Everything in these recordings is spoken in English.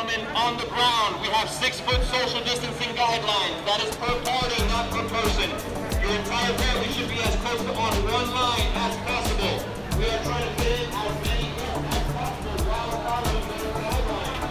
gentlemen, on the ground, we have 6-foot social distancing guidelines. That is per party, not per person. Your entire family should be as close to on one line as possible. We are trying to fit in as many guests as possible while following those guidelines.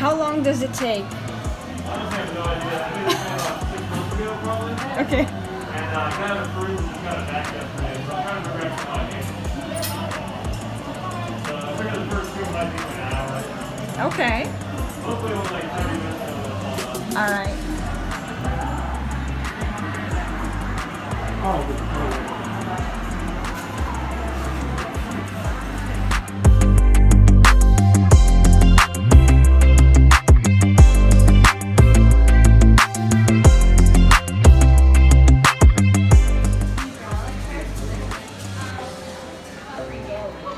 How long does it take? I just have no idea. I think it was about 6 months ago, probably. Okay. And kind of approved and kind of backed up for me. So I'm trying to figure out some ideas. So I figured the first two might be an hour. Okay. Hopefully we'll like 30 minutes. All right. Oh, There we go.